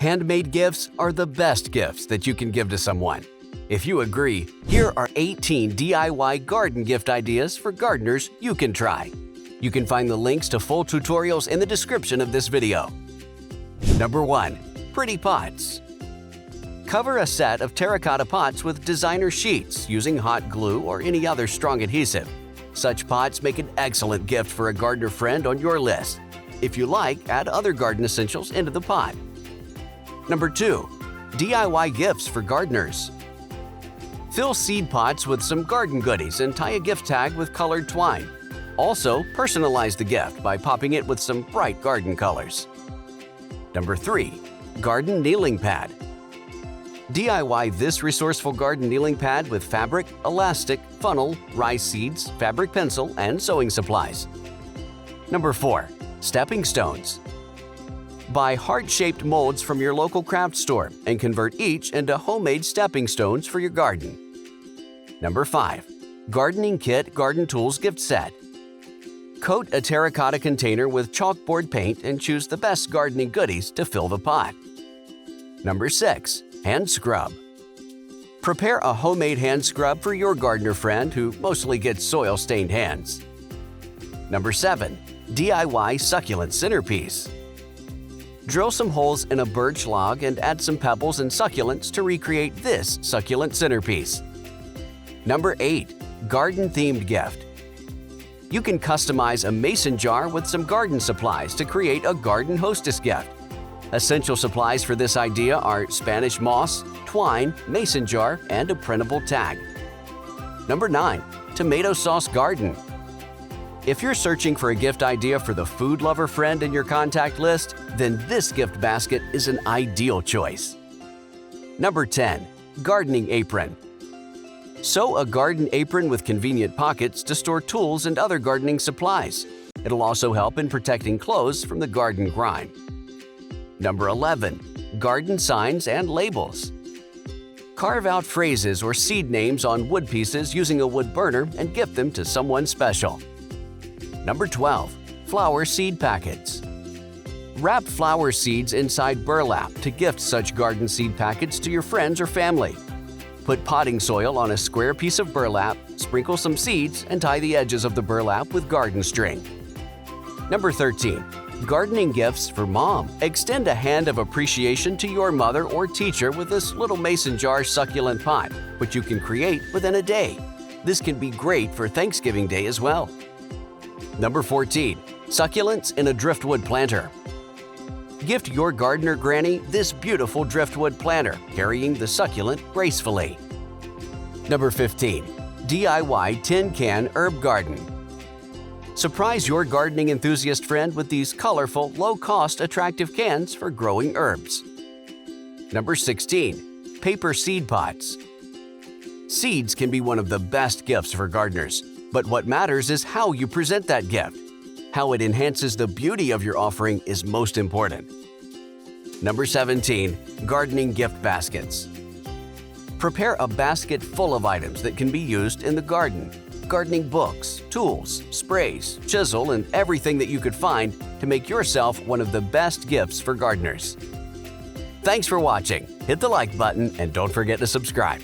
Handmade gifts are the best gifts that you can give to someone. If you agree, here are 18 DIY garden gift ideas for gardeners you can try. You can find the links to full tutorials in the description of this video. Number 1. Pretty pots. Cover a set of terracotta pots with designer sheets using hot glue or any other strong adhesive. Such pots make an excellent gift for a gardener friend on your list. If you like, add other garden essentials into the pot. Number 2. DIY gifts for gardeners. Fill seed pots with some garden goodies and tie a gift tag with colored twine. Also, personalize the gift by popping it with some bright garden colors. Number 3. Garden kneeling pad. DIY this resourceful garden kneeling pad with fabric, elastic, funnel, rice seeds, fabric pencil, and sewing supplies. Number 4. Stepping stones. Buy heart-shaped molds from your local craft store and convert each into homemade stepping stones for your garden. Number 5. Gardening Kit Garden Tools Gift Set. Coat a terracotta container with chalkboard paint and choose the best gardening goodies to fill the pot. Number 6. Hand scrub. Prepare a homemade hand scrub for your gardener friend who mostly gets soil-stained hands. Number 7. DIY succulent centerpiece. Drill some holes in a birch log and add some pebbles and succulents to recreate this succulent centerpiece. Number 8. Garden-themed gift. You can customize a mason jar with some garden supplies to create a garden hostess gift. Essential supplies for this idea are Spanish moss, twine, mason jar, and a printable tag. Number 9. Tomato sauce garden. If you're searching for a gift idea for the food lover friend in your contact list, then this gift basket is an ideal choice. Number 10. Gardening apron. Sew a garden apron with convenient pockets to store tools and other gardening supplies. It'll also help in protecting clothes from the garden grime. Number 11. Garden signs and labels. Carve out phrases or seed names on wood pieces using a wood burner and gift them to someone special. Number 12. Flower seed packets. Wrap flower seeds inside burlap to gift such garden seed packets to your friends or family. Put potting soil on a square piece of burlap, sprinkle some seeds, and tie the edges of the burlap with garden string. Number 13. Gardening gifts for mom. Extend a hand of appreciation to your mother or teacher with this little mason jar succulent pot, which you can create within a day. This can be great for Thanksgiving Day as well. Number 14. Succulents in a driftwood planter. Gift your gardener granny this beautiful driftwood planter, carrying the succulent gracefully. Number 15. DIY tin can herb garden. Surprise your gardening enthusiast friend with these colorful, low-cost, attractive cans for growing herbs. Number 16. Paper seed pots. Seeds can be one of the best gifts for gardeners, but what matters is how you present that gift. How it enhances the beauty of your offering is most important. Number 17. Gardening gift baskets. Prepare a basket full of items that can be used in the garden. Gardening books, tools, sprays, chisel, and everything that you could find to make yourself one of the best gifts for gardeners. Thanks for watching. Hit the like button and don't forget to subscribe.